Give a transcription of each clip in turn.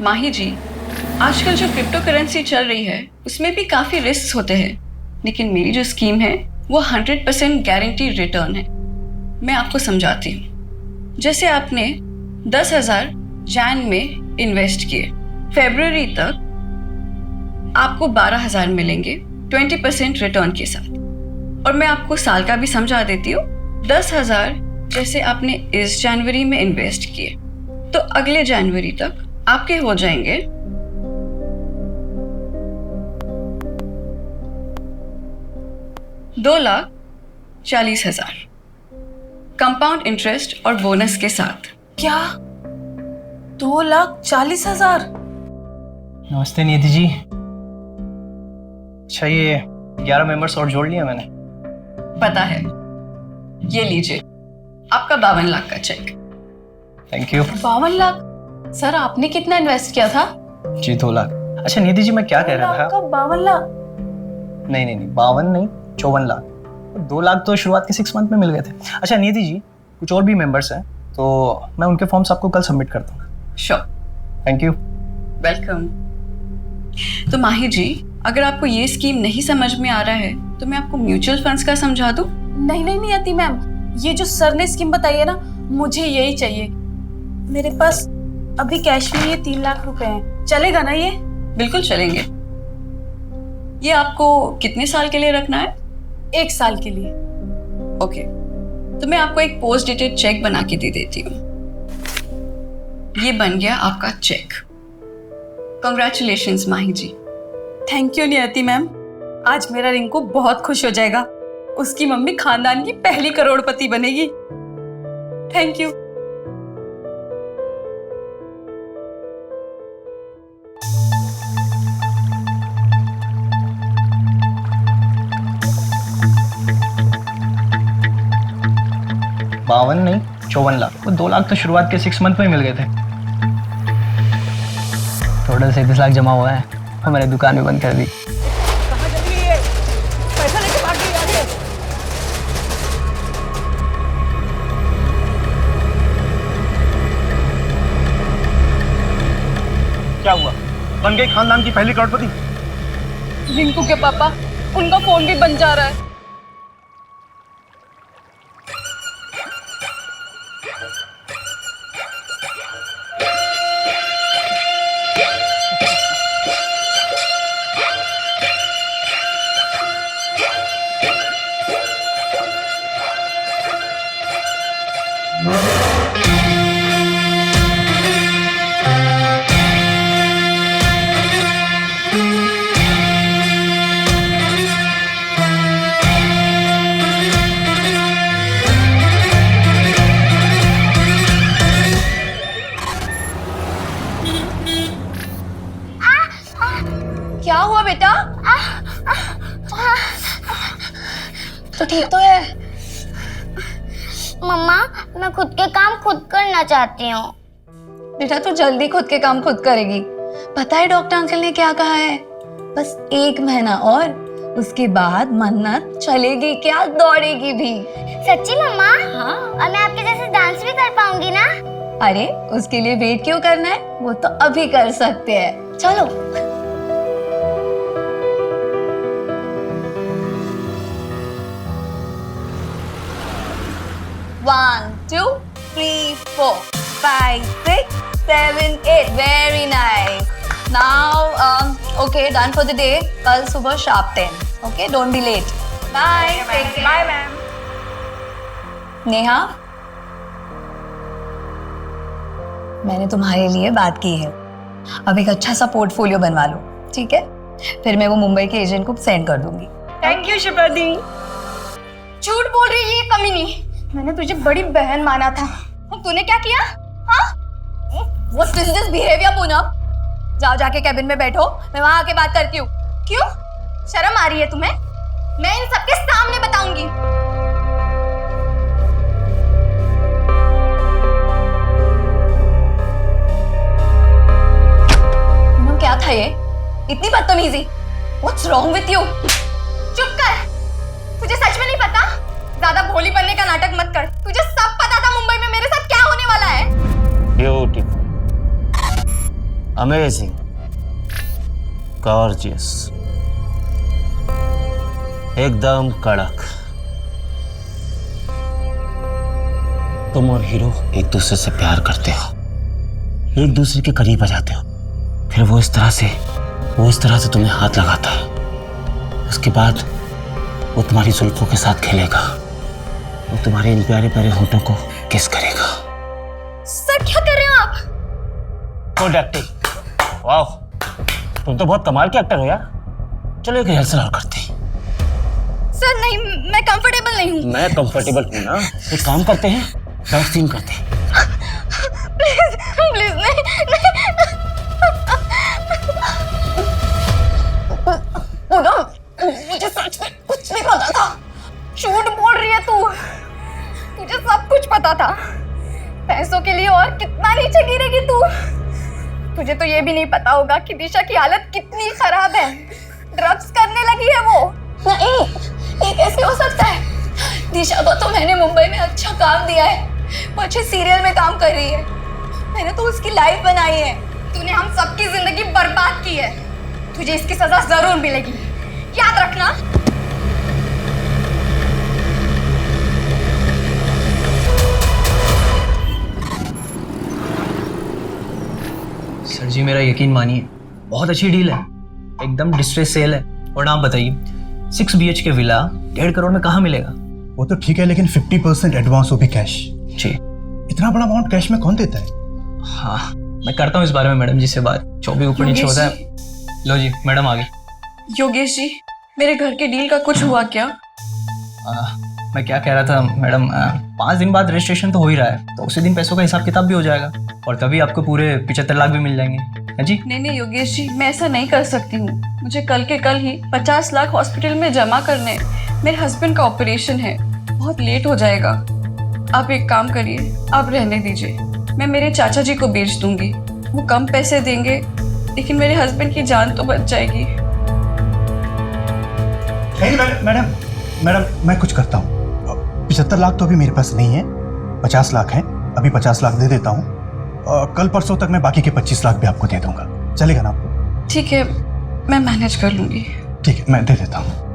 माही जी, आजकल जो crypto currency चल रही है उसमें भी काफ़ी रिस्क होते हैं, लेकिन मेरी जो स्कीम है वो 100% गारंटी रिटर्न है। मैं आपको समझाती हूँ। जैसे आपने 10,000 जैन में इन्वेस्ट किए, फरवरी तक आपको 12,000 मिलेंगे 20% रिटर्न के साथ। और मैं आपको साल का भी समझा देती हूँ। 10,000 जैसे आपने इस जनवरी में इन्वेस्ट किए तो अगले जनवरी तक आपके हो जाएंगे 2,40,000 कंपाउंड इंटरेस्ट और बोनस के साथ। क्या 2,40,000? नमस्ते निधि जी। अच्छा, ये 11 मेंबर्स और जोड़ लिया मैंने। पता है। ये लीजिए आपका 52 लाख का cheque. Thank you. 52 lakh? Sir आपने कितना इन्वेस्ट किया था? जी 2 लाख। अच्छा निधि जी, मैं क्या कह रहा था? आपका 52 लाख? नहीं नहीं नहीं, 52 नहीं, 54 लाख। 2 लाख तो शुरुआत के 6 मंथ में मिल गए थे। अच्छा निधि जी, कुछ और भी मेंबर्स हैं तो मैं उनके फॉर्म्स आपको कल सबमिट करता हूँ। श्योर। Thank you. वेलकम। तो माही जी, अगर आपको ये स्कीम नहीं समझ में आ रहा है तो मैं आपको म्यूचुअल फंड्स का समझा दूं? नहीं अति मैम, ये जो सर ने स्कीम बताई है ना, मुझे यही चाहिए। मेरे पास अभी कैश में ये 3 लाख रुपए हैं, चलेगा ना ये? बिल्कुल चलेंगे। ये आपको कितने साल के लिए रखना है? 1 साल के लिए। ओके, तो मैं आपको एक पोस्ट डेटेड चेक बना के दे देती हूँ। ये बन गया आपका cheque. Congratulations Mahi ji. Thank you Niyati ma'am, आज मेरा रिंकू बहुत खुश हो जाएगा। उसकी मम्मी खानदान की पहली करोड़पति बनेगी। Thank you. बावन नहीं, 54 लाख। वो 2 लाख तो शुरुआत के 6 मंथ में ही मिल गए थे। टोटल 37 लाख जमा हुआ है और मैंने दुकान भी बंद कर दी। कहाँ चली गई है? पैसा लेके भाग गई आगे। क्या हुआ? बन गई खानदान की पहली करोड़पति? रिंकू के पापा, उनका फोन भी बन जा रहा है। क्या हुआ बेटा? तो ठीक तो है? मम्मा, मैं खुद के काम खुद करना चाहती हूँ। बेटा तू जल्दी खुद के काम खुद करेगी। पता है डॉक्टर अंकल ने क्या कहा है? बस 1 महीना और, उसके बाद मन्नत चलेगी क्या, दौड़ेगी भी। सच्ची मम्मा? हाँ। और मैं आपके जैसे डांस भी कर पाऊंगी ना? अरे उसके लिए वेट क्यों करना है, वो तो अभी कर सकते हैं। चलो। 1 2 3 4 5 6 7 8 very nice. Now okay, done for the day. कल सुबह sharp 10। Okay, don't be late. Bye. Bye ma'am. Neha, मैंने तुम्हारे लिए बात की है। अब एक अच्छा सा पोर्टफोलियो बनवा लो, ठीक है? फिर मैं वो मुंबई के एजेंट को सेंड कर दूंगी। थैंक यू शिप्रा दी। झूठ बोल रही है ये कमीनी। मैंने तुझे बड़ी बहन माना था, और तूने क्या किया? हाँ? What is this behavior, Poonam? जाओ जाके कैबिन में बैठो, मैं वहां आके बात करती हूँ। क्यों? शर्म आ रही है तुम्हें? मैं इन सबके सामने बताऊंगी। पूनम क्या था ये? इतनी बदतमीजी? What's wrong with you? चुप कर। तुझे सच में नहीं पता? ज्यादा भोली बनने का नाटक मत कर। तुझे सब पता था मुंबई में मेरे साथ क्या होने वाला है। ब्यूटीफुल। अमेजिंग, गॉर्जियस, एकदम कड़क। तुम और हीरो एक दूसरे से प्यार करते हो, एक दूसरे के करीब आ जाते हो, फिर वो इस तरह से तुम्हें हाथ लगाता है। उसके बाद वो तुम्हारी जुल्फों के साथ खेलेगा, वो तुम्हारे इन प्यारे प्यारे होठों को किस करेगा। सर क्या कर रहे हो आप? गुड एक्टिंग, वाह, तुम तो बहुत कमाल के एक्टर हो यार। चलो एक रिहर्सल और करते हैं। सर नहीं, मैं कंफर्टेबल नहीं हूँ। मैं कंफर्टेबल हूँ ना, एक काम करते हैं, डांस सीन करते हैं। प्लीज प्लीज नहीं, पूनम, मुझे सच में कुछ नहीं पता था। झूठ बोल रही है तू, तुझे सब कुछ पता था। पैसों के लिए और कितना नीचे गिरेगी तू। तुझे तो ये भी नहीं पता होगा कि दिशा की हालत कितनी खराब है। ड्रग्स करने लगी है वो। नहीं, ये कैसे हो सकता है? दिशा को तो मैंने मुंबई में अच्छा काम दिया है, वो अच्छे सीरियल में काम कर रही है, मैंने तो उसकी लाइफ बनाई है। तूने हम सबकी जिंदगी बर्बाद की है, तुझे इसकी सजा जरूर मिलेगी, याद रखना। सर जी मेरा यकीन मानिए, बहुत अच्छी डील है, एकदम डिस्ट्रेस सेल है। और आप बताइए 6 BHK विला 1.5 करोड़ में कहाँ मिलेगा? वो तो ठीक है, लेकिन 50% एडवांस, वो भी कैश। जी। इतना बड़ा अमाउंट कैश में कौन देता है? हाँ, मैं करता हूँ इस बारे में मैडम जी से बात, जो भी ऊपर नीचे होता है। लो जी, मैडम आ गई। योगेश जी, मेरे घर के डील का कुछ हुआ क्या? मैं क्या कह रहा था मैडम, 5 दिन बाद रजिस्ट्रेशन तो हो ही रहा है, तो उसी दिन पैसों का हिसाब किताब भी हो जाएगा और तभी आपको पूरे 75 लाख भी मिल जाएंगे। है जी? नहीं योगेश जी, मैं ऐसा नहीं कर सकती हूँ। मुझे कल के कल ही 50 लाख हॉस्पिटल में जमा करने हैं। मेरे हस्बैंड का ऑपरेशन है, बहुत लेट हो जाएगा। आप एक काम करिए, आप रहने दीजिए, मैं मेरे चाचा जी को बेच दूंगी। वो कम पैसे देंगे, लेकिन मेरे हस्बैंड की जान तो बच जाएगी। नहीं मैडम, मैं कुछ करता हूँ। 75 लाख तो अभी मेरे पास नहीं है, 50 लाख है, अभी 50 लाख दे देता हूँ। कल परसों तक मैं बाकी के 25 लाख भी आपको दे दूंगा, चलेगा ना आपको? ठीक है, मैं मैनेज कर लूंगी। ठीक है, मैं दे देता हूँ।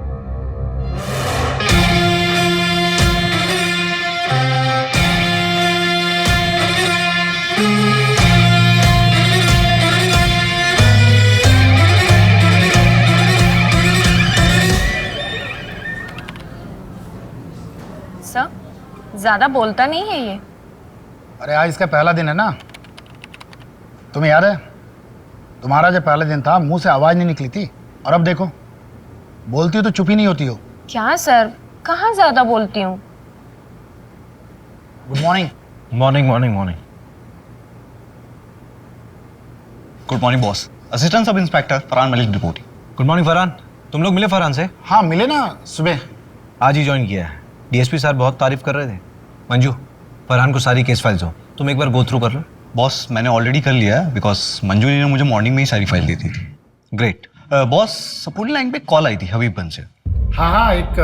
सर, ज्यादा बोलता नहीं है ये। अरे आज इसका पहला दिन है ना, तुम्हें याद है तुम्हारा जब पहला दिन था मुंह से आवाज नहीं निकली थी, और अब देखो बोलती हो तो चुप ही नहीं होती हो। क्या सर, कहाँ ज्यादा बोलती हूँ। Good morning. Morning morning morning. Good morning boss. Assistant sub inspector Farhan Malik reporting. Good morning Farhan, तुम लोग मिले फरहान से? हाँ मिले ना, सुबह आज ही ज्वाइन किया है। डीएसपी सर बहुत तारीफ कर रहे थे। मंजू, फरहान को सारी केस फाइल्स हो, तुम एक बार गो थ्रू कर लो। बॉस मैंने ऑलरेडी कर लिया है, बिकॉज मंजू ने मुझे मॉर्निंग में ही सारी फाइल दी थी। ग्रेट। बॉस सपोर्टिंग लाइन पे कॉल आई थी हबीबगंज से। हाँ एक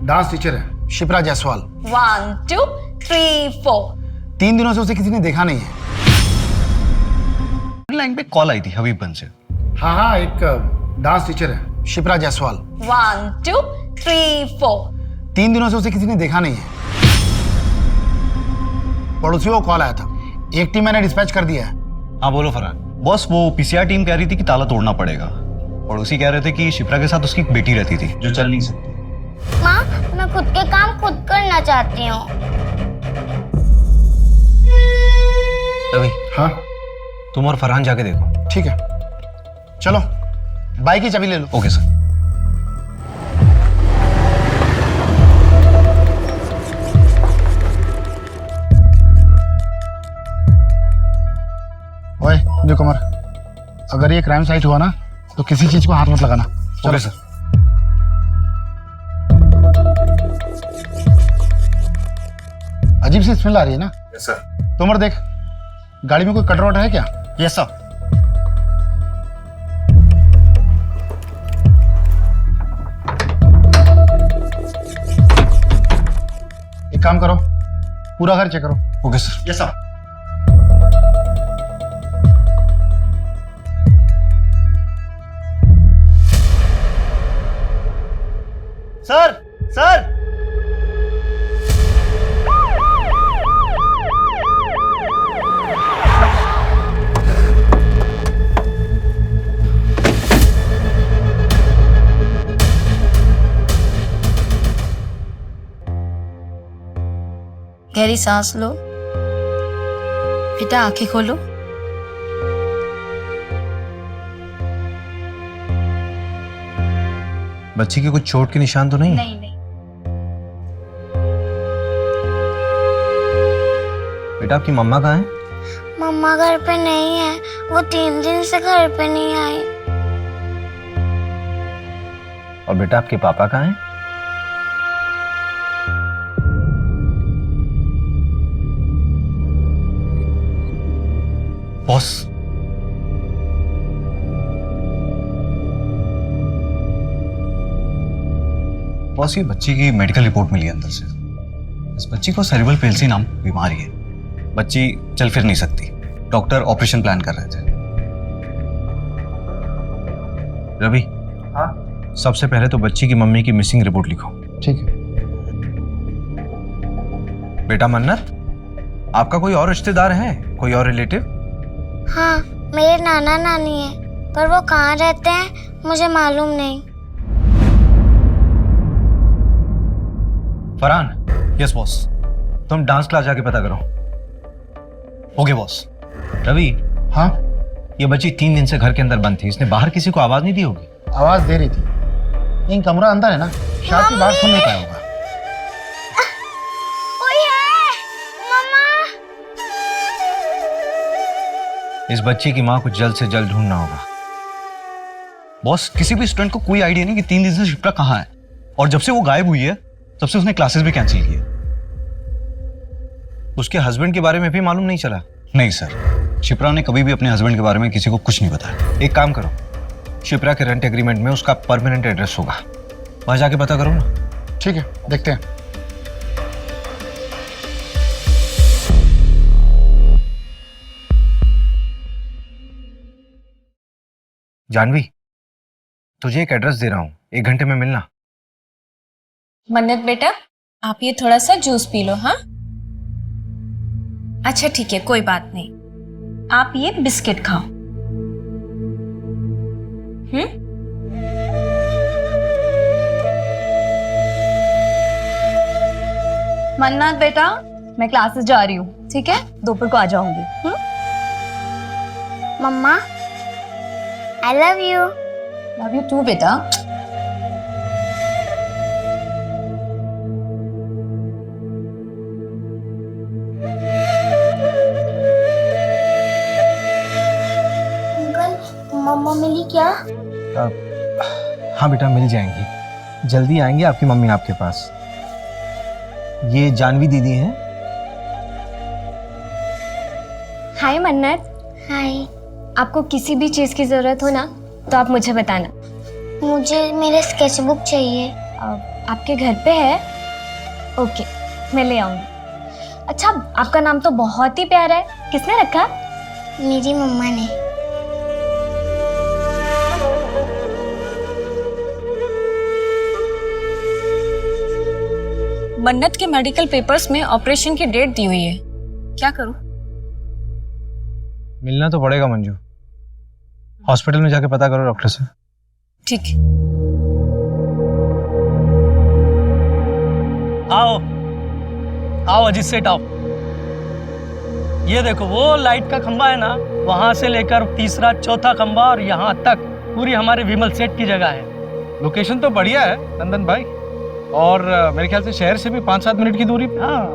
डांस टीचर है शिप्रा जायसवाल। 1 2 3 4। 3 दिनों से उसे किसी ने देखा नहीं है। लाइन पे कॉल आई थी हबीबगंज से। हाँ एक डांस टीचर है शिप्रा जायसवाल। 1 2 3 4। 3 दिनों से उसे किसी ने देखा नहीं है। पड़ोसियों को कॉल आया था, एक टीम मैंने डिस्पैच कर दिया है। हाँ बोलो फरहान। बॉस वो पीसीआर टीम कह रही थी कि ताला तोड़ना पड़ेगा, पड़ोसी कह रहे थे कि शिप्रा के साथ उसकी एक बेटी रहती थी जो चल नहीं सकती। माँ, मैं खुद के काम खुद करना चाहती हूँ। रवि, हाँ तुम और फरहान जाके देखो। ठीक है, चलो बाइक की चाबी ले लो। Okay sir. ओए न्यू कमर, अगर ये क्राइम साइट हुआ ना तो किसी चीज को हाथ मत लगाना। Okay sir. अजीब सी स्मेल आ रही है ना? Yes sir. तोमर देख, गाड़ी में कोई कटर वटर है क्या? Yes sir. एक काम करो, पूरा घर चेक करो। Okay sir. Yes sir. Sir sir गहरी सांस लो। बेटा आंखें खोलो। बच्ची के कुछ चोट के निशान तो नहीं? नहीं नहीं। बेटा आपकी मम्मा कहाँ है? मम्मा घर पे नहीं है, वो 3 दिन से घर पे नहीं आई। और बेटा आपके पापा कहाँ हैं? बॉस, बॉस ये बच्ची की मेडिकल रिपोर्ट मिली है अंदर से। इस बच्ची को सेरेब्रल पेल्सी नाम बीमारी है। बच्ची चल फिर नहीं सकती। डॉक्टर ऑपरेशन प्लान कर रहे थे। रवि, हाँ सबसे पहले तो बच्ची की मम्मी की मिसिंग रिपोर्ट लिखो। ठीक है। बेटा मन्नत, आपका कोई और रिश्तेदार है, कोई और रिलेटिव? हाँ, मेरे नाना नानी है, पर वो कहाँ रहते हैं मुझे मालूम नहीं। फरहान। Yes boss. तुम डांस क्लास जाके पता करो। Okay boss. रवि, हाँ, ये बच्ची 3 दिन से घर के अंदर बंद थी, इसने बाहर किसी को आवाज नहीं दी होगी? आवाज दे रही थी, लेकिन कमरा अंदर है ना, शायद की बात सुन नहीं पाया होगा। कोई है? मम्मा। इस बच्ची की माँ को जल्द से जल्द ढूंढना होगा। बॉस, किसी भी स्टूडेंट को कोई आइडिया नहीं कि 3 दिन से शिप्रा कहाँ है, और जब से वो गायब हुई है तब से उसने क्लासेस भी कैंसिल की है। उसके हस्बैंड के बारे में भी मालूम नहीं चला? नहीं सर, शिप्रा ने कभी भी अपने हस्बैंड के बारे में किसी को कुछ नहीं बताया। एक काम करो, शिप्रा के रेंट एग्रीमेंट में उसका परमानेंट एड्रेस होगा, वहां जाके पता करो ना। ठीक है, देखते हैं। जानवी, तुझे एक एड्रेस दे रहा हूँ, 1 घंटे में मिलना। मन्नत बेटा, आप ये थोड़ा सा जूस पी लो। हाँ, अच्छा ठीक है, कोई बात नहीं। आप ये बिस्किट खाओ। मन्नत बेटा, मैं क्लासेस जा रही हूँ, ठीक है? दोपहर को आ जाऊंगी। Mama, I love you. Love you too बेटा। अंकल, मम्मा मिली क्या? हाँ बेटा, मिल जाएंगी, जल्दी आएंगे आपकी मम्मी आपके पास। ये जानवी दीदी हैं। हाय मन्नत। हाय। आपको किसी भी चीज़ की ज़रूरत हो ना तो आप मुझे बताना। मुझे मेरे स्केचबुक चाहिए। आपके घर पे है? ओके, मैं ले आऊँगी। अच्छा, आपका नाम तो बहुत ही प्यारा है, किसने रखा? मेरी मम्मा ने। मन्नत के मेडिकल पेपर्स में ऑपरेशन की डेट दी हुई है, क्या करूं? मिलना तो पड़ेगा मंजू, हॉस्पिटल में जाके पता करो डॉक्टर से। ठीक है। आओ आओ अजीत सेठ आओ। ये देखो वो लाइट का खंबा है ना, वहां से लेकर तीसरा चौथा खंबा और यहाँ तक पूरी हमारे विमल सेठ की जगह है। लोकेशन तो बढ़िया है नंदन भाई, और मेरे ख्याल से शहर से भी 5-7 मिनट की दूरी पे। हाँ,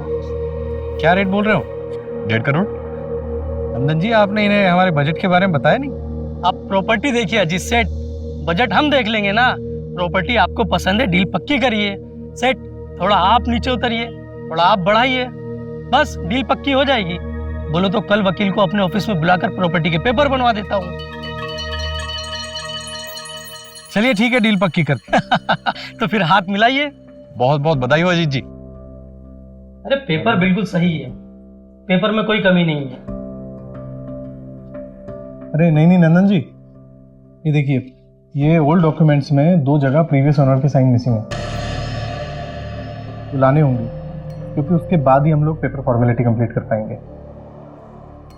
क्या रेट बोल रहे हो? 1.5 करोड़। नंदन जी, आपने इन्हें हमारे बजट के बारे में बताया नहीं? आप प्रॉपर्टी देखिए अजीत सेठ, बजट हम देख लेंगे ना। प्रॉपर्टी आपको पसंद है, डील पक्की करिए। सेठ, थोड़ा आप नीचे उतरिए, थोड़ा आप बढ़ाइए, बस डील पक्की हो जाएगी। बोलो तो कल वकील को अपने ऑफिस में बुलाकर प्रॉपर्टी के पेपर बनवा देता हूँ। चलिए ठीक है, डील पक्की करते तो फिर हाथ मिलाइए। बहुत बहुत बधाई हो अजीत जी। अरे पेपर बिल्कुल सही है, पेपर में कोई कमी नहीं है। अरे नहीं नंदन जी, ये देखिए, ये ओल्ड डॉक्यूमेंट्स में 2 जगह प्रीवियस ओनर के साइन मिसिंग है। बुलाने होंगी, क्योंकि उसके बाद ही हम लोग पेपर फॉर्मेलिटी कंप्लीट कर पाएंगे।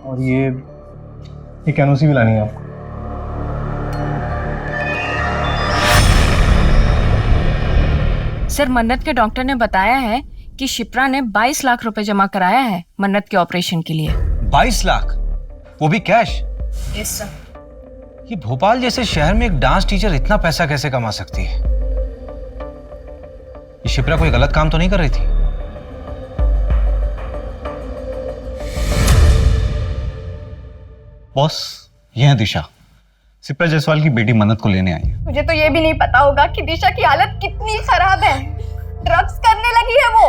और ये एनओसी भी लानी है आपको। सर, मन्नत के डॉक्टर ने बताया है कि शिप्रा ने 22 लाख रुपए जमा कराया है मन्नत के ऑपरेशन के लिए। 22 लाख, वो भी कैश? Yes sir. ये भोपाल जैसे शहर में एक डांस टीचर इतना पैसा कैसे कमा सकती है? ये शिप्रा कोई गलत काम तो नहीं कर रही थी? बॉस, ये है दिशा, शिप्रा जायसवाल की बेटी मन्नत को लेने आई है। मुझे तो ये भी नहीं पता होगा कि दिशा की हालत कितनी खराब है। ड्रग्स करने लगी है वो।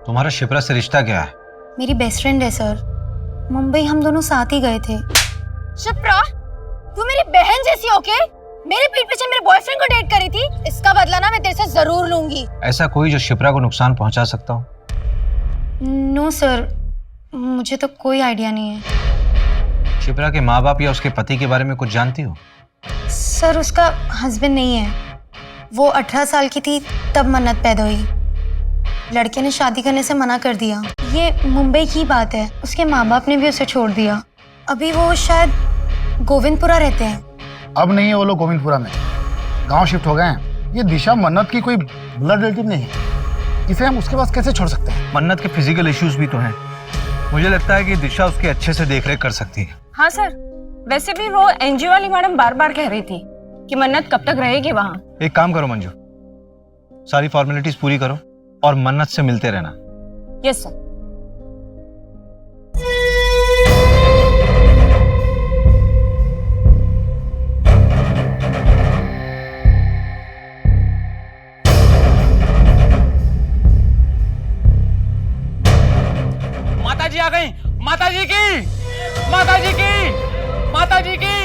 तुम्हारा शिप्रा से रिश्ता क्या है? मेरी बेस्ट फ्रेंड है सर। मुंबई हम दोनों साथ ही गए थे। शिप्रा, तू मेरी बहन जैसी होके मेरे पीठ पीछे मेरे बॉयफ्रेंड को डेट करी थी। इसका बदला ना मैं तेरे से जरूर लूंगी। ऐसा कोई जो शिप्रा को नुकसान पहुंचा सकता हो? नो सर, मुझे तो कोई आइडिया नहीं है। शिप्रा के माँ बाप या उसके पति के बारे में कुछ जानती हो? सर, उसका हस्बैंड नहीं है। वो 18 साल की थी तब मन्नत पैदा हुई। लड़के ने शादी करने से मना कर दिया। ये मुंबई की बात है। उसके माँ बाप ने भी उसे छोड़ दिया। अभी वो शायद गोविंदपुरा रहते हैं। अब नहीं है वो लोग गोविंदपुरा में, गांव शिफ्ट हो गए हैं। ये दिशा मन्नत की कोई ब्लड रिलेटिव नहीं है, इसे हम उसके पास कैसे छोड़ सकते हैं? मन्नत के फिजिकल इश्यूज भी तो हैं। मुझे लगता है कि दिशा उसके अच्छे से देखरेख कर सकती है। हाँ सर, वैसे भी वो एनजीओ वाली मैडम बार बार कह रही थी कि मन्नत कब तक रहेगी वहाँ। एक काम करो मंजू, सारी फॉर्मेलिटीज पूरी करो और मन्नत से मिलते रहना। Yes sir. माताजी आ गई। माताजी की, माताजी की, माताजी की,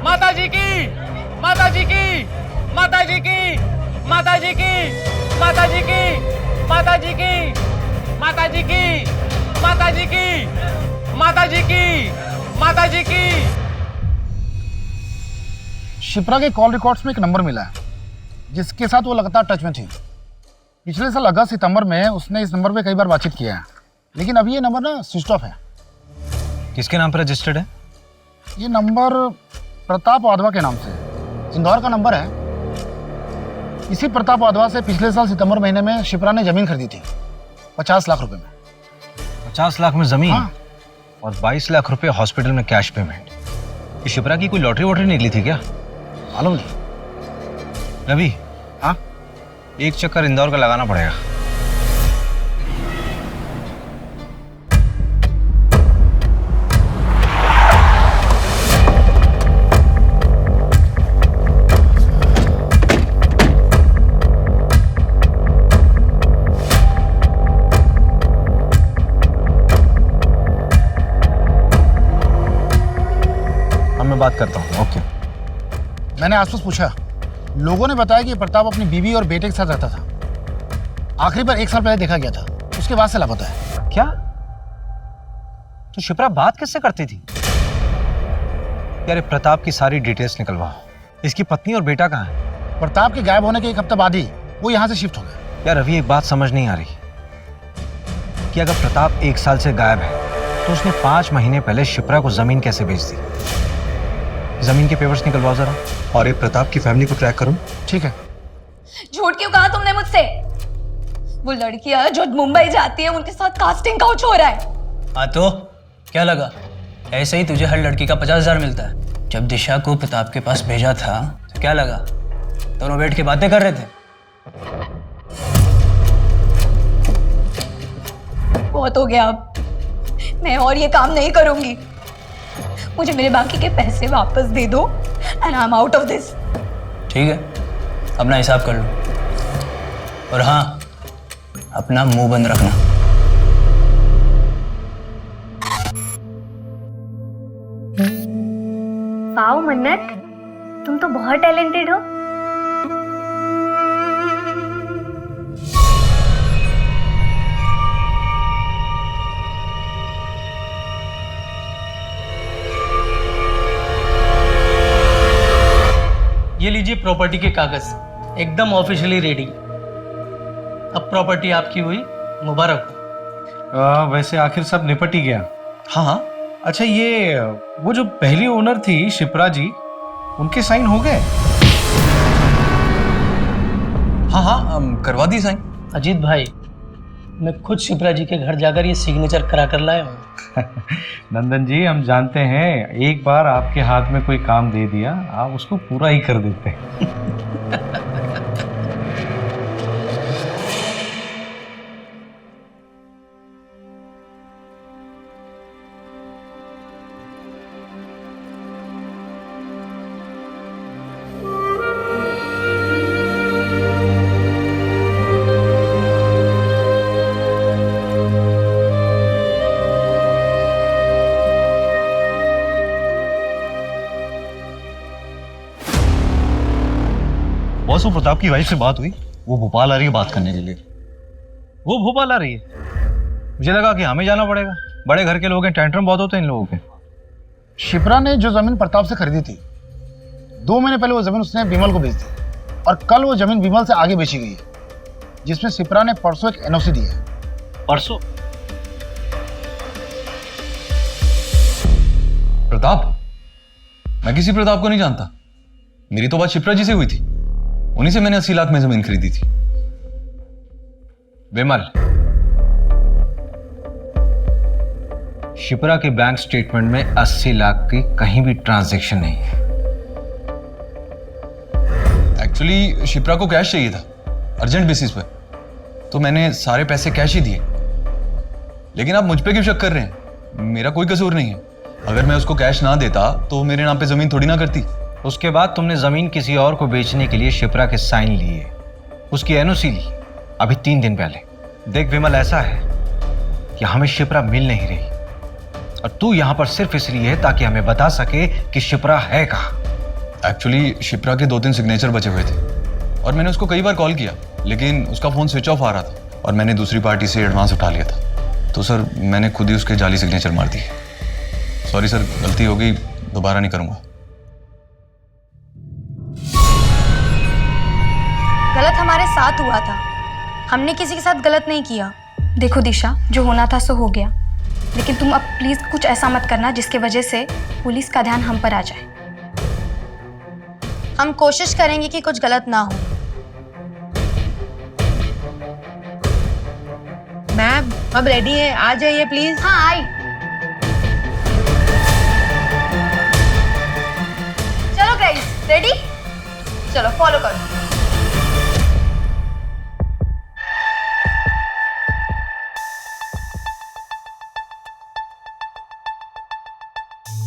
माताजी की, माताजी की, माताजी की, माताजी की, माताजी की, माताजी की, माताजी की, माताजी की, माताजी की, माताजी की। शिप्रा के कॉल रिकॉर्ड्स में एक नंबर मिला है जिसके साथ वो लगातार टच में थी। पिछले साल अगस्त सितंबर में उसने इस नंबर पे कई बार बातचीत किया है, लेकिन अभी ये नंबर ना स्विच ऑफ है। किसके नाम पर रजिस्टर्ड है? ये नंबर प्रताप वाधवा के नाम से, इंदौर का नंबर है। इसी प्रताप वाधवा से पिछले साल सितंबर महीने में शिप्रा ने जमीन खरीदी थी 50 लाख रुपए में। 50 लाख में जमीन? हाँ। और 22 लाख रुपए हॉस्पिटल में कैश पेमेंट। ये शिप्रा की कोई लॉटरी वॉटरी निकली थी क्या? मालूम नहीं। रवि, हाँ, एक चक्कर इंदौर का लगाना पड़ेगा। मैं बात करता हूँ। ओके। मैंने आसपास पूछा, लोगों ने बताया कि प्रताप अपनी बीवी और बेटे के साथ रहता था। आखिरी बार 1 साल पहले देखा गया था, उसके बाद से लापता है। क्या? तो शिप्रा बात किससे करती थी? यार, प्रताप की सारी डिटेल्स निकलवाओ। इसकी पत्नी और बेटा कहाँ है? प्रताप के गायब होने के 1 हफ्ते बाद ही वो यहाँ से शिफ्ट हो गया। यार अभी एक बात समझ नहीं आ रही कि अगर प्रताप 1 साल से गायब है तो उसने 5 महीने पहले शिप्रा को जमीन कैसे बेच दी? जमीन के पेपर्स निकलवाओ जरा। और एक प्रताप की फैमिली को ट्रैक करो। ठीक है। झूठ क्यों कहा तुमने मुझसे? वो लड़कियां जो मुंबई जाती है उनके साथ कास्टिंग काउच हो रहा है। हाँ तो क्या लगा? ऐसे ही तुझे हर लड़की का 50,000 मिलता है। जब दिशा को प्रताप के पास भेजा था तो क्या लगा? दोनों बैठ के बातें कर रहे थे। बहुत हो गया, अब मैं और ये काम नहीं करूंगी। मुझे मेरे बाकी के पैसे वापस दे दो and I am out of this. ठीक है, अपना हिसाब कर लो। और हाँ, अपना मुंह बंद रखना। वाओ मन्नत, तुम तो बहुत टैलेंटेड हो। ये लीजिए प्रॉपर्टी के कागज, एकदम ऑफिशियली रेडी। अब प्रॉपर्टी आपकी हुई, मुबारक हो। वैसे आखिर सब निपट ही गया। हाँ हाँ। अच्छा, ये वो जो पहली ओनर थी शिप्रा जी, उनके साइन हो गए? हाँ हाँ, करवा दी साइन। अजीत भाई, मैं खुद शिप्रा जी के घर जाकर ये सिग्नेचर करा कर लाया हूँ। नंदन जी, हम जानते हैं एक बार आपके हाथ में कोई काम दे दिया आप उसको पूरा ही कर देते हैं। बॉस, वो प्रताप की वाइफ से बात हुई, वो भोपाल आ रही है बात करने के लिए। वो भोपाल आ रही है? मुझे लगा कि हमें जाना पड़ेगा, बड़े घर के लोग हैं, टेंट्रम बहुत होते हैं इन लोगों के। शिप्रा ने जो जमीन प्रताप से खरीदी थी, 2 महीने पहले वो जमीन उसने विमल को बेच दी और कल वो जमीन विमल से आगे बेची गई है, जिसमें शिप्रा ने परसों एक एनओसी दी है। परसों? प्रताप? मैं किसी प्रताप को नहीं जानता। मेरी तो बात शिप्रा जी से हुई थी, उन्हीं से मैंने 80 लाख में जमीन खरीदी थी। विमल, शिप्रा के बैंक स्टेटमेंट में 80 लाख की कहीं भी ट्रांजैक्शन नहीं है। एक्चुअली शिप्रा को कैश चाहिए था अर्जेंट बेसिस पे, तो मैंने सारे पैसे कैश ही दिए। लेकिन आप मुझ पे क्यों शक कर रहे हैं? मेरा कोई कसूर नहीं है। अगर मैं उसको कैश ना देता तो मेरे नाम पे जमीन थोड़ी ना करती। उसके बाद तुमने जमीन किसी और को बेचने के लिए शिप्रा के साइन लिए, उसकी एनओसी ली अभी 3 दिन पहले। देख विमल, ऐसा है कि हमें शिप्रा मिल नहीं रही और तू यहां पर सिर्फ इसलिए है ताकि हमें बता सके कि शिप्रा है कहां। एक्चुअली शिप्रा के 2-3 सिग्नेचर बचे हुए थे और मैंने उसको कई बार कॉल किया, लेकिन उसका फोन स्विच ऑफ आ रहा था और मैंने दूसरी पार्टी से एडवांस उठा लिया था। तो सर, मैंने खुद ही उसके जाली सिग्नेचर मार दिए। सॉरी सर, गलती हो गई, दोबारा नहीं करूंगा। गलत हमारे साथ हुआ था, हमने किसी के साथ गलत नहीं किया। देखो दिशा, जो होना था सो हो गया, लेकिन तुम अब प्लीज कुछ ऐसा मत करना जिसकी वजह से पुलिस का ध्यान हम पर आ जाए। हम कोशिश करेंगे कि कुछ गलत ना हो। मैम, अब रेडी है, आ जाइए प्लीज। हाँ, आई। चलो गाइस, रेडी? चलो फॉलो करो।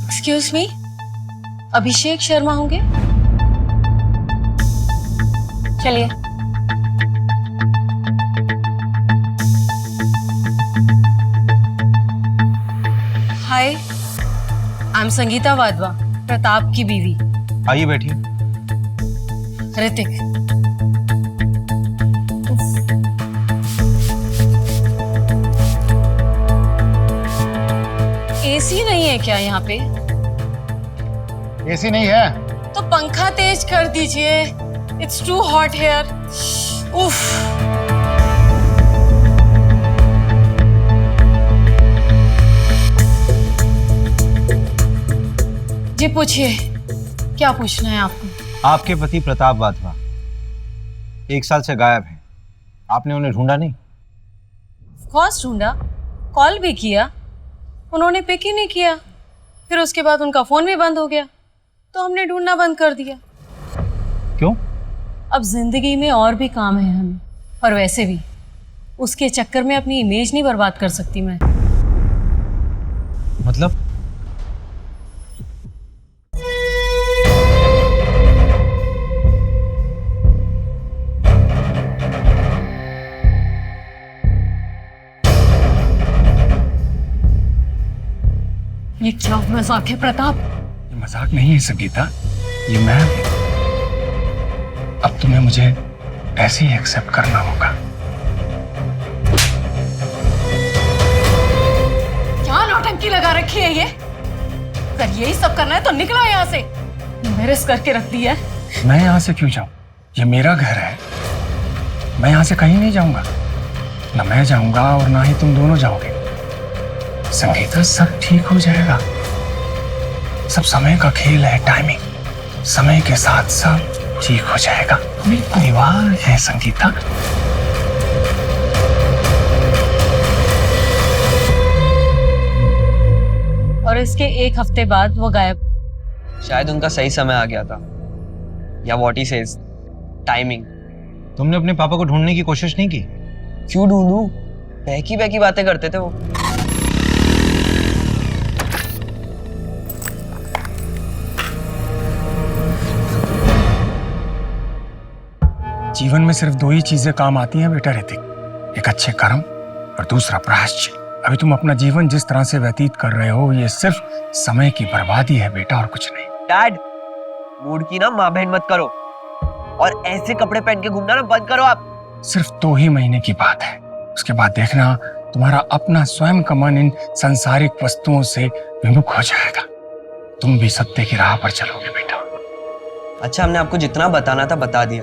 एक्सक्यूज मी, अभिषेक शर्मा होंगे? चलिए। हाय, आई एम संगीता वाधवा, प्रताप की बीवी। आइए बैठिए। ऋतिक। एसी नहीं है क्या यहाँ पे? एसी नहीं है तो पंखा तेज कर दीजिए। It's too hot here. उफ। जी पूछिए, क्या पूछना है आपको? आपके पति प्रताप वाधवा 1 साल से गायब हैं। आपने उन्हें ढूंढा नहीं? ऑफ कोर्स ढूंढा, कॉल भी किया, उन्होंने पिक ही नहीं किया। फिर उसके बाद उनका फोन भी बंद हो गया, तो हमने ढूंढना बंद कर दिया। क्यों? अब जिंदगी में और भी काम है हमें, और वैसे भी उसके चक्कर में अपनी इमेज नहीं बर्बाद कर सकती मैं। मतलब? ये क्या मजाक है प्रताप? ये मजाक नहीं है संगीता, ये मैं। अब तुम्हें मुझे ऐसे ही एक्सेप्ट करना होगा। क्या नौटंकी लगा रखी है ये? अगर यही सब करना है तो निकलो यहाँ से। मेरे करके रख दिया है। मैं यहाँ से क्यों जाऊं? ये मेरा घर है, मैं यहाँ से कहीं नहीं जाऊंगा, ना मैं जाऊंगा और ना ही तुम दोनों जाओगे। संगीता, सब ठीक हो जाएगा। सब समय का खेल है, टाइमिंग। समय के साथ सब ठीक हो जाएगा। मेरी परिवार है संगीता। और इसके एक हफ्ते बाद वो गायब। शायद उनका सही समय आ गया था, या व्हाट ही सेज, टाइमिंग। तुमने अपने पापा को ढूंढने की कोशिश नहीं की? क्यों ढूंढूं? बहकी बहकी बातें करते थे वो। जीवन में सिर्फ दो ही चीजें काम आती हैं बेटा ऋतिक, एक अच्छे कर्म और दूसरा प्रायश्चित। अभी तुम अपना जीवन जिस तरह से व्यतीत कर रहे हो, ये सिर्फ समय की बर्बादी है बेटा, और कुछ नहीं। डैड, मूड की ना माँ बहन मत करो, और ऐसे कपड़े पहन के घूमना ना बंद करो आप। सिर्फ 2 ही महीने की बात है, उसके बाद देखना तुम्हारा अपना स्वयं का मन इन सांसारिक वस्तुओं से विमुख हो जाएगा। तुम भी सत्य की राह पर चलोगे बेटा। अच्छा, हमने आपको जितना बताना था बता दिया,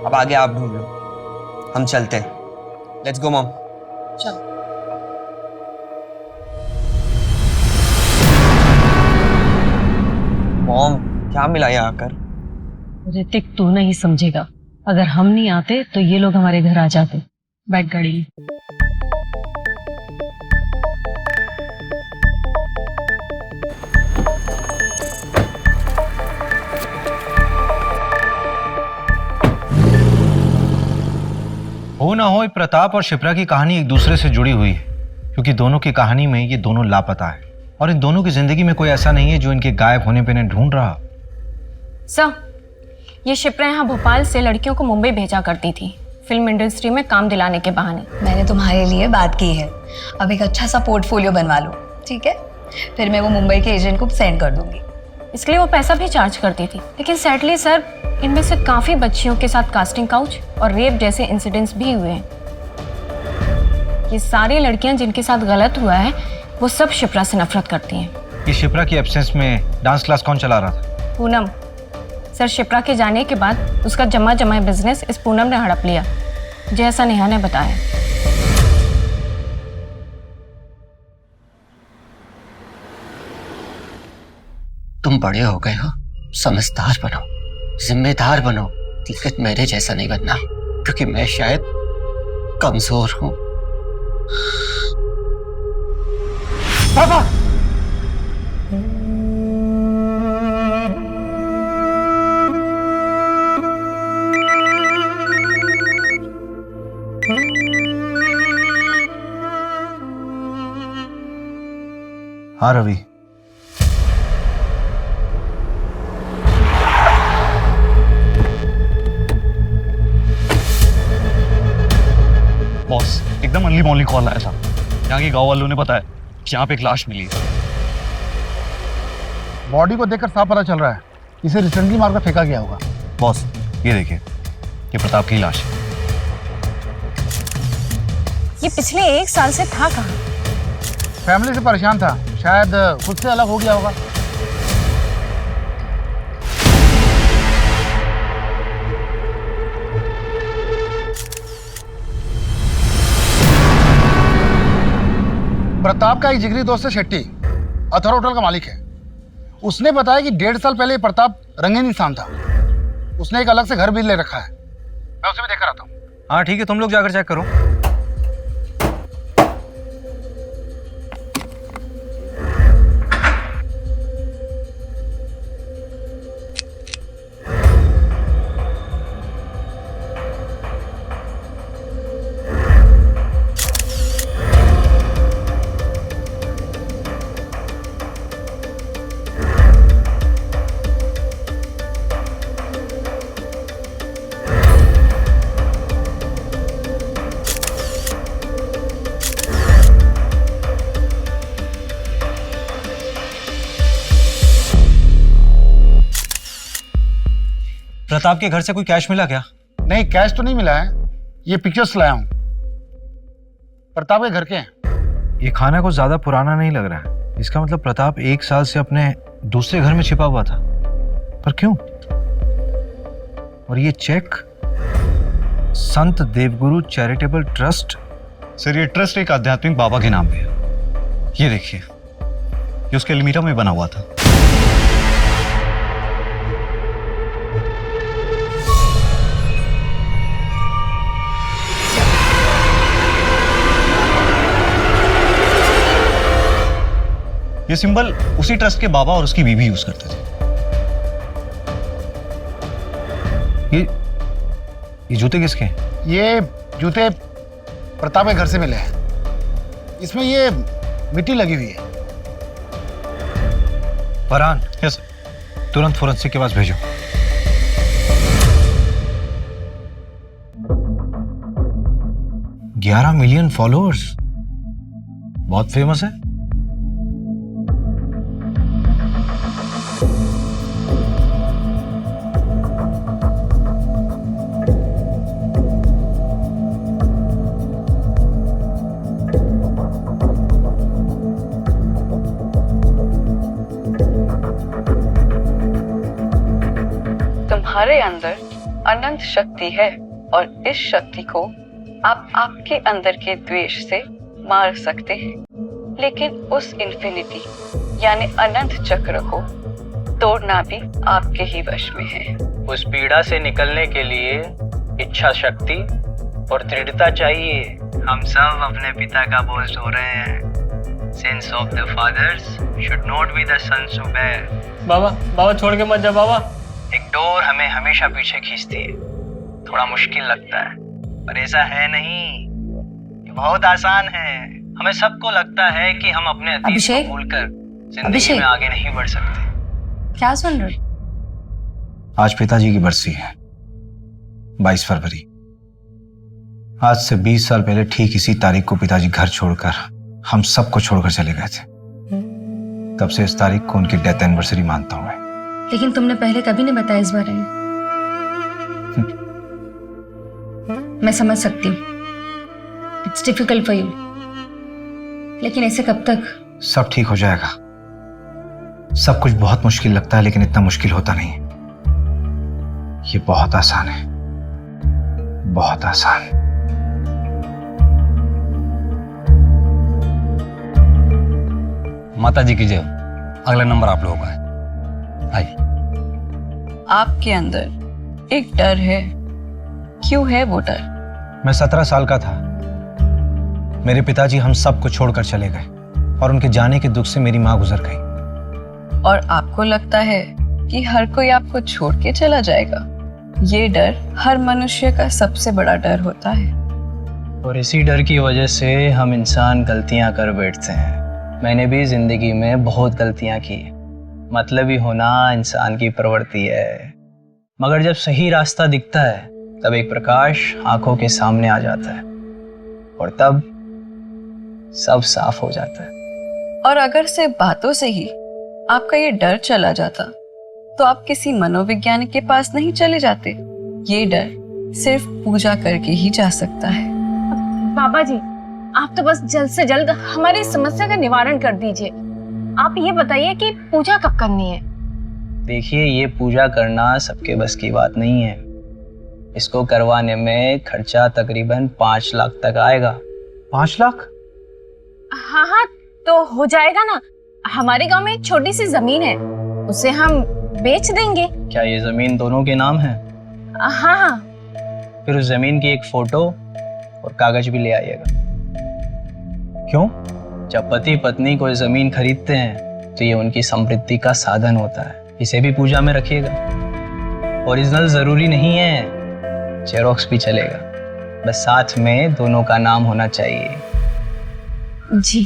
अब आगे आप ढूंढ लो, हम चलते हैं। Let's go mom. चलो। मॉम, क्या मिला यहाँ आकर? ऋतिक, तू नहीं समझेगा। अगर हम नहीं आते तो ये लोग हमारे घर आ जाते। बैठ गाड़ी में। हो ना हो, प्रताप और शिप्रा की कहानी एक दूसरे से जुड़ी हुई है, क्योंकि दोनों की कहानी में ये दोनों लापता है, और इन दोनों की जिंदगी में कोई ऐसा नहीं है जो इनके गायब होने पे इन्हें ढूंढ रहा। सर, ये शिप्रा यहाँ भोपाल से लड़कियों को मुंबई भेजा करती थी, फिल्म इंडस्ट्री में काम दिलाने के बहाने। मैंने तुम्हारे लिए बात की है, अब एक अच्छा सा पोर्टफोलियो बनवा लो, ठीक है? फिर मैं वो मुंबई के एजेंट को सेंड कर दूंगी। इसलिए वो पैसा भी चार्ज करती थी। लेकिन सैडली सर, इनमें से काफ़ी बच्चियों के साथ कास्टिंग काउच और रेप जैसे इंसिडेंट्स भी हुए हैं। ये सारी लड़कियां जिनके साथ गलत हुआ है, वो सब शिप्रा से नफरत करती हैं। ये शिप्रा की एब्सेंस में डांस क्लास कौन चला रहा था? पूनम। सर, शिप्रा के जाने के बाद उसका जमा बिजनेस इस पूनम ने हड़प लिया, जैसा नेहा ने बताया। तुम बड़े हो गए हो, समझदार बनो, जिम्मेदार बनो, लेकिन मेरे जैसा नहीं बनना, क्योंकि मैं शायद कमजोर हूं। पापा! हाँ रवि। बॉस, एकदम अर्ली मॉर्निंग कॉल आया था। यहाँ के गांव वालों ने बताया कि यहाँ पे एक लाश मिली है। बॉडी को देखकर साफ पता चल रहा है इसे रिसेंटली मारकर फेंका गया होगा। बॉस, ये देखिए, ये प्रताप की लाश है। ये पिछले 1 साल से था कहाँ? फैमिली से परेशान था, शायद खुद से अलग हो गया होगा। प्रताप का एक जिगरी दोस्त है शेट्टी, अथर होटल का मालिक है। उसने बताया कि 1.5 साल पहले प्रताप रंगीन इंसान था। उसने एक अलग से घर भी ले रखा है। मैं उसे भी देख कर आता हूँ। हाँ ठीक है, तुम लोग जाकर चेक करो। प्रताप के घर से कोई कैश मिला क्या? नहीं, कैश तो नहीं मिला है, ये पिक्चर्स लाया हूँ। प्रताप के घर के हैं। ये खाना कुछ ज्यादा पुराना नहीं लग रहा है। इसका मतलब प्रताप 1 साल से अपने दूसरे घर में छिपा हुआ था, पर क्यों? और ये चेक संत देवगुरु चैरिटेबल ट्रस्ट। सर ये ट्रस्ट एक आध्यात्मिक बाबा के नाम पे है। ये देखिए, ये उसके एल्मीरा में बना हुआ था। ये सिंबल उसी ट्रस्ट के बाबा और उसकी बीवी यूज करते थे। ये जूते किसके? ये जूते प्रताप के घर से मिले हैं। इसमें ये मिट्टी लगी हुई है। फरहान, यस तुरंत फोरेंसिक के पास भेजो। $11 मिलियन फॉलोअर्स, बहुत फेमस है। तुम्हारे अंदर अनंत शक्ति है और इस शक्ति को आप आपके अंदर के द्वेष से मार सकते हैं, लेकिन उस इन्फिनिटी यानी अनंत चक्र को तोड़ना भी आपके ही वश में है। उस पीड़ा से निकलने के लिए इच्छा शक्ति और दृढ़ता चाहिए। हम सब अपने पिता का बोझ ढो रहे हैं। Sins of the fathers should not be the sons to bear। बाबा छोड़ के मत जा बाबा। एक डोर हमें हमेशा पीछे खींचती है। थोड़ा मुश्किल लगता है, पर ऐसा है नहीं। ये बहुत आसान है। हमें सबको लगता है कि हम अपने अतीत को भूलकर जिंदगी में आगे नहीं बढ़ सकते। क्या सुन रहे? आज पिताजी की बरसी है, 22 फरवरी। आज से 20 साल पहले ठीक इसी तारीख को पिताजी घर छोड़कर हम सबको छोड़कर चले गए थे। तब से इस तारीख को उनकी डेथ एनिवर्सरी मानता हूं मैं। लेकिन तुमने पहले कभी नहीं बताया इस बारे में। मैं समझ सकती हूँ, इट्स डिफिकल्ट फॉर यू, लेकिन ऐसे कब तक? सब ठीक हो जाएगा। सब कुछ बहुत मुश्किल लगता है, लेकिन इतना मुश्किल होता नहीं। ये बहुत आसान है, बहुत आसान। माता जी की जय। अगला नंबर आप लोगों का है। आइए। आपके अंदर एक डर है। क्यों है वो डर? मैं 17 साल का था। मेरे पिताजी हम सबको छोड़कर चले गए और उनके जाने के दुख से मेरी माँ गुजर गई। और आपको लगता है कि हर कोई आपको छोड़ के चला जाएगा। ये डर हर मनुष्य का सबसे बड़ा डर होता है। और इसी डर की वजह से हम इंसान गलतियां कर बैठते हैं। मैंने भी जिंदगी में बहुत गलतियां की। मतलबी होना इंसान की प्रवृत्ति है। मगर जब सही रास्ता दिखता है तब एक प्रकाश आंखों के सामने आ जाता है और तब सब साफ हो जाता है। और अगर सिर्फ बातों से ही आपका ये डर चला जाता तो आप किसी मनोवैज्ञानिक के पास नहीं चले जाते। ये डर सिर्फ पूजा करके ही जा सकता है। बाबा जी, आप तो बस जल्द से जल्द हमारी समस्या का निवारण कर दीजिए। आप ये बताइए कि पूजा कब करनी है? देखिए, ये पूजा करना सबके बस की बात नहीं है। इसको करवाने में खर्चा तकरीबन 5 लाख तक आएगा। 5 लाख? हाँ, तो हो जाएगा ना। हमारे गांव में एक छोटी सी जमीन है, उसे हम बेच देंगे। क्या ये जमीन दोनों के नाम है? हाँ। फिर उस जमीन की एक फोटो और कागज भी ले आइएगा। क्यों? जब पति पत्नी कोई जमीन खरीदते हैं तो ये उनकी समृद्धि का साधन होता है। इसे भी पूजा में रखिएगा। ओरिजिनल जरूरी नहीं है, जेरोक्स भी चलेगा। बस साथ में दोनों का नाम होना चाहिए। जी।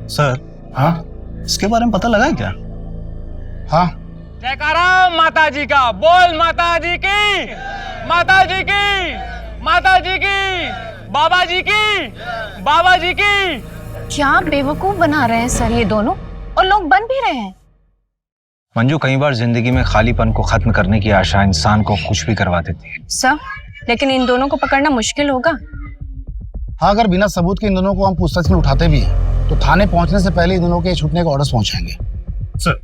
सर, हाँ, इसके बारे में पता लगा है क्या? हाँ। जयकारा माता जी का। बोल माता जी की, माता जी की, माता जी की, बाबा जी की, बाबा जी की। क्या बेवकूफ बना रहे हैं सर ये दोनों, और लोग बन भी रहे हैं। मंजू, कई बार जिंदगी में खालीपन को खत्म करने की आशा इंसान को कुछ भी करवा देती है। सर, लेकिन इन दोनों को पकड़ना मुश्किल होगा। हाँ, अगर बिना सबूत के इन दोनों को हम पूछताछ में उठाते भी हैं तो थाने पहुंचने से पहले इन दोनों के छूटने के ऑर्डर्स पहुंचाएंगे। सर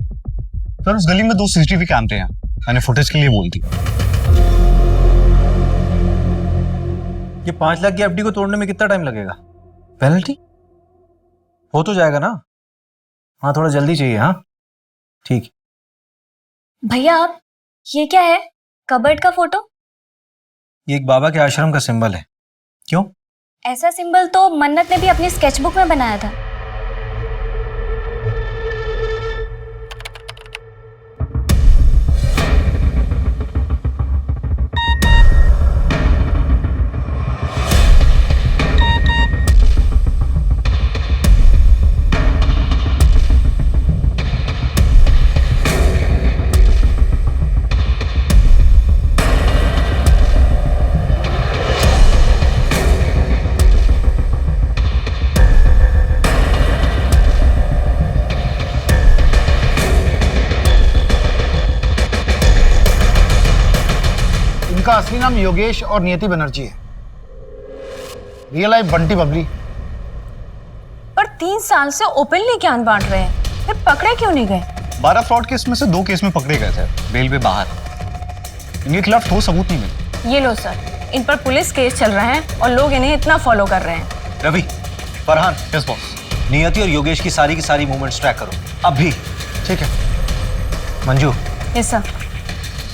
उस गली में 2 CCTV कैमरे हैं, मैंने फुटेज के लिए बोल दी। ये 5 लाख की एफडी को तोड़ने में कितना टाइम लगेगा? पेनल्टी हो तो जाएगा ना? हाँ थोड़ा जल्दी चाहिए। हाँ ठीक। भैया आप ये क्या है? कबर्ड का फोटो? ये एक बाबा के आश्रम का सिंबल है। क्यों? ऐसा सिंबल तो मन्नत ने भी अपनी स्केचबुक में बनाया था। इनका असली नाम योगेश और नियति बनर्जी है। Real life Bunty Babli. पर 3 साल से ओपनली ज्ञान बांट रहे हैं, फिर पकड़े क्यों नहीं गए? 12 फ्रॉड केस में से 2 केस में पकड़े गए थे, बेल पे बाहर। इनके खिलाफ ठोस सबूत नहीं मिले। ये लो सर, इन पर पुलिस केस चल रहा है और लोग इन्हें इतना फॉलो कर रहे हैं। Ravi, Farhan, yes boss. नियति और योगेश की सारी मूवमेंट्स ट्रैक करो अब भी। ठीक है। Manju, yes sir.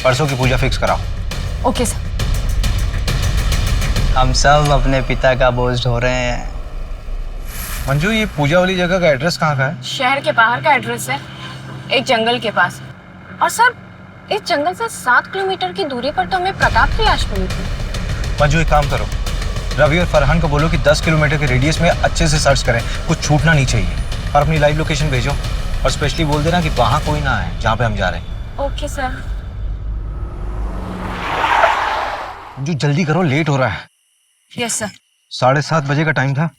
परसों की पूजा फिक्स कराओ। Okay sir. हम सब अपने पिता का बोझ ढो रहे हैं। मंजू, ये पूजा वाली जगह का एड्रेस कहाँ का है? शहर के बाहर का एड्रेस है, एक जंगल के पास। और सर इस जंगल से 7 किलोमीटर की दूरी पर तो हमें प्रताप की लाश मिली थी। मंजू एक काम करो, रवि और फरहान को बोलो कि 10 किलोमीटर के रेडियस में अच्छे से सर्च करें, कुछ छूटना नहीं चाहिए। और अपनी लाइव लोकेशन भेजो और स्पेशली बोल देना कि वहाँ कोई ना आए जहाँ पे हम जा रहे हैं। Okay sir. मंजू जल्दी करो, लेट हो रहा है। Yes sir. 7:30 बजे का टाइम था।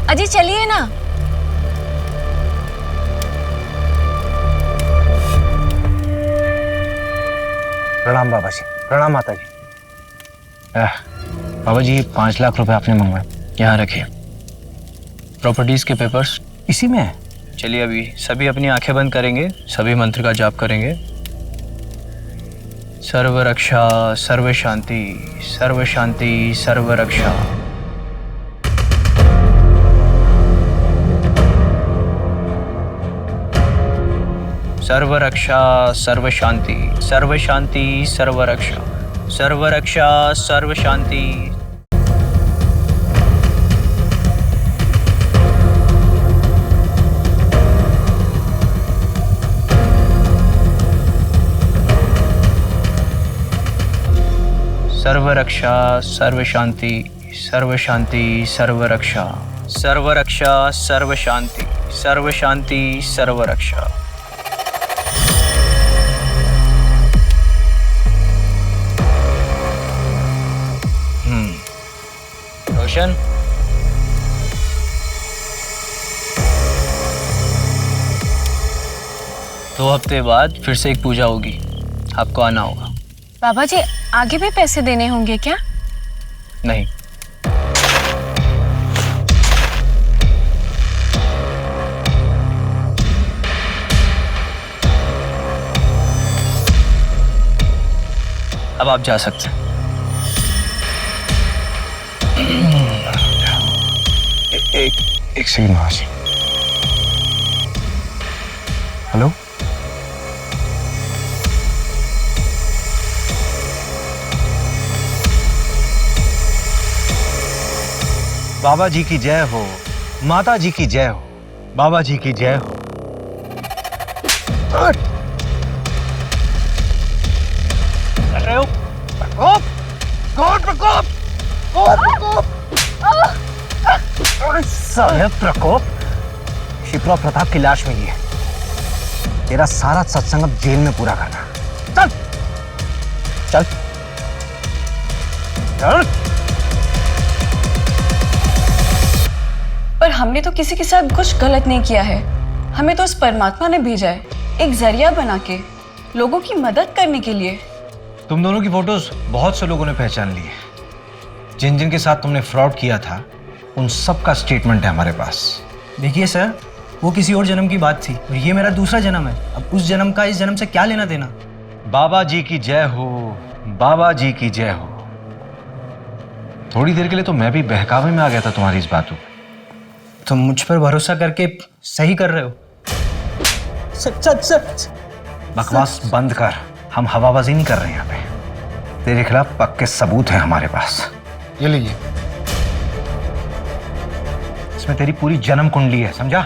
अजी चलिए ना। प्रणाम बाबा जी। प्रणाम माता जी। बाबा जी 5 लाख रुपए आपने मंगवाए, यहाँ रखिए। प्रॉपर्टीज के पेपर्स इसी में है। चलिए अभी सभी अपनी आंखें बंद करेंगे, सभी मंत्र का जाप करेंगे। सर्व रक्षा, सर्व शांति, सर्व शांति, सर्व रक्षा। सर्व रक्षा, सर्व शांति, सर्व शांति, सर्व रक्षा, सर्व रक्षा, सर्व शांति। सर्व रक्षा, सर्व शांति, सर्व शांति, सर्व रक्षा, सर्व रक्षा, सर्व शांति, सर्व शांति, सर्व रक्षा। रोशन, दो हफ्ते बाद फिर से एक पूजा होगी, आपको आना होगा। बाबा जी आगे भी पैसे देने होंगे क्या? नहीं। अब आप जा सकते हैं। एक सेकंड महाशय। हेलो, बाबा जी की जय हो, माता जी की जय हो, बाबा जी की जय हो। कर रहे हो प्रकोप, कौन प्रकोप, कौन प्रकोप? साले प्रकोप, शिप्रा प्रताप की लाश मिली है। तेरा सारा सत्संग अब जेल में पूरा करना। चल चल चल। पर हमने तो किसी के साथ कुछ गलत नहीं किया है। हमें तो उस परमात्मा ने भेजा है एक जरिया बना के, लोगों की मदद करने के लिए। तुम दोनों की फोटोज बहुत से लोगों ने पहचान ली है। जिन जिन के साथ तुमने फ्रॉड किया था उन सब का स्टेटमेंट है हमारे पास। देखिए सर, वो किसी और जन्म की बात थी और ये मेरा दूसरा जन्म है। अब उस जन्म का इस जन्म से क्या लेना देना। बाबा जी की जय हो, बाबा जी की जय हो। थोड़ी देर के लिए तो मैं भी बहकावे में आ गया था तुम्हारी इस बातों पे। तुम मुझ पर भरोसा करके सही कर रहे हो। बकवास बंद कर, हम हवाबाजी नहीं कर रहे हैं यहाँ पे। तेरे खिलाफ पक्के सबूत हैं हमारे पास। ये लीजिए। इसमें तेरी पूरी जन्म कुंडली है, समझा?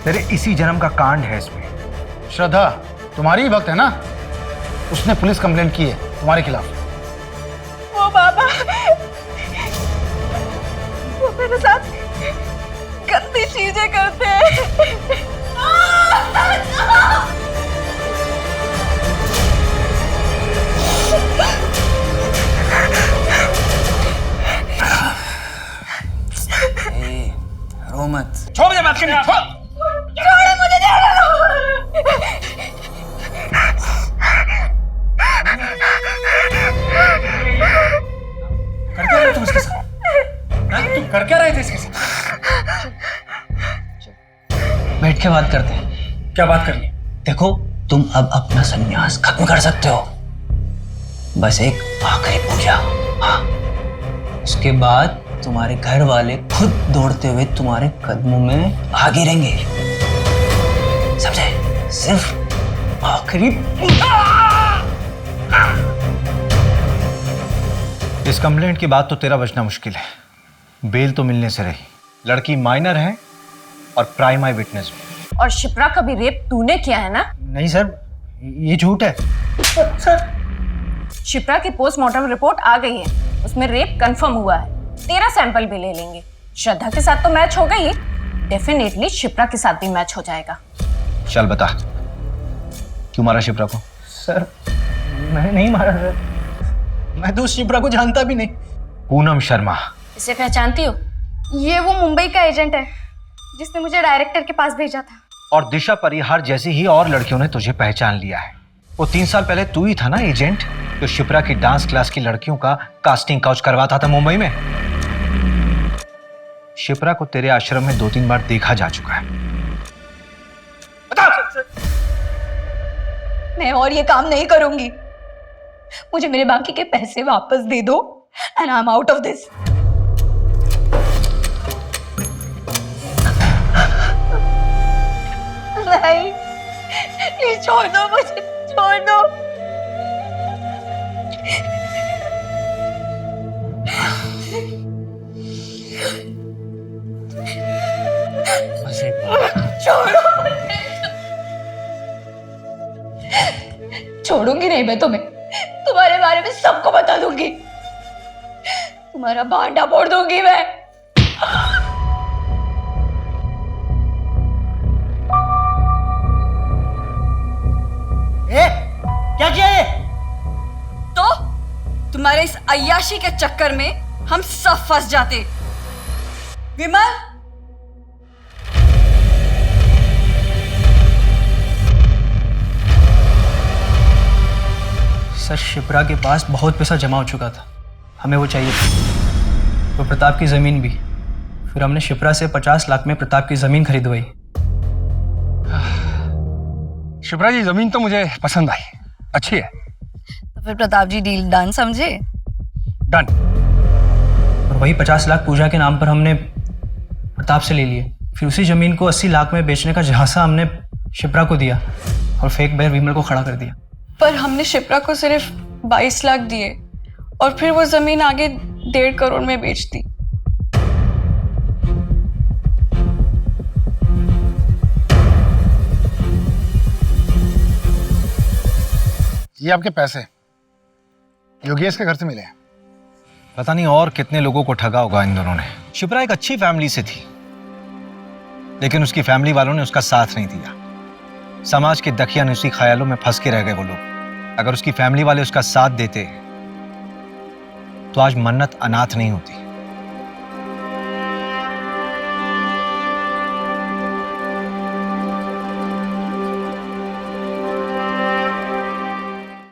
तेरे इसी जन्म का कांड है इसमें। श्रद्धा तुम्हारी ही भक्त है ना, उसने पुलिस कंप्लेंट की है तुम्हारे खिलाफ। वो बाबा, वो मेरे साथ गंदी चीजें करते हैं। रो मत। छोड़ दे बात करनी, छोड़ो मुझे, कर क्या रहे तुम इसके साथ? तुम कर क्या रहे थे इसके साथ? बैठ के बात करते हैं। क्या बात करनी? देखो, तुम अब अपना संन्यास खत्म कर सकते हो। बस एक आखिरी पूजा, हाँ। उसके बाद तुम्हारे घर वाले खुद दौड़ते हुए तुम्हारे कदमों में आ गिरेंगे, समझे? सिर्फ आखिरी इस कंप्लेंट की बात तो तेरा बचना मुश्किल है। बेल तो मिलने से रही। लड़की माइनर है और प्राइम आई विटनेस भी। और शिप्रा का भी रेप तूने किया है ना? नहीं सर, ये झूठ है। शिप्रा की पोस्टमार्टम रिपोर्ट आ गई है, उसमें रेप कंफर्म हुआ है। तेरा सैंपल भी ले लेंगे। श्रद्धा के साथ तो मैच हो गई, डेफिनेटली शिप्रा के साथ भी मैच हो जाएगा। चल बता, क्यों मारा शिप्रा को? सर मैंने नहीं मारा सर, मैं तो उस शिप्रा को जानता भी नहीं। पूनम शर्मा। इसे पहचानती हो? ये वो मुंबई का एजेंट है जिसने मुझे डायरेक्टर के पास भेजा था। और दिशा परिहार जैसी ही और लड़कियों ने तुझे पहचान लिया है। वो 3 साल पहले तू ही था ना एजेंट, जो शिप्रा की डांस क्लास की लड़कियों का कास्टिंग काउच करवाता था मुंबई में। शिप्रा को तेरे आश्रम में 2-3 बार देखा जा चुका है। मैं और ये काम नहीं करूंगी। मुझे मेरे बाकी के पैसे वापस दे दो and I am out of this. नहीं, प्लीज छोड़ दो मुझे, छोड़ दो। छोड़ो मुझे। छोड़ूंगी नहीं मैं तुम्हें, तुम्हारे बारे में सबको बता दूंगी, तुम्हारा भांडा फोड़ दूंगी मैं। क्या किया ये? तो तुम्हारे इस अय्याशी के चक्कर में हम सब फंस जाते। विमल, सर शिप्रा के पास बहुत पैसा जमा हो चुका था, हमें वो चाहिए था। तो प्रताप की ज़मीन भी। फिर हमने शिप्रा से 50 लाख में प्रताप की ज़मीन खरीदवाई। शिप्रा जी, जमीन तो मुझे पसंद आई, अच्छी है। तो फिर प्रताप जी डील डन समझे? डन। और वही 50 लाख पूजा के नाम पर हमने प्रताप से ले लिए। फिर उसी ज़मीन को 80 लाख में बेचने का झांसा हमने शिप्रा को दिया और फेक बायर विमल को खड़ा कर दिया। पर हमने शिप्रा को सिर्फ 22 लाख दिए और फिर वो जमीन आगे 1.5 करोड़ में बेच दी। ये आपके पैसे योगेश के घर से मिले हैं। पता नहीं और कितने लोगों को ठगा होगा इन दोनों ने। शिप्रा एक अच्छी फैमिली से थी, लेकिन उसकी फैमिली वालों ने उसका साथ नहीं दिया। समाज के दकियानुसी ख्यालों में फंस के रह गए वो लोग। अगर उसकी फैमिली वाले उसका साथ देते तो आज मन्नत अनाथ नहीं होती।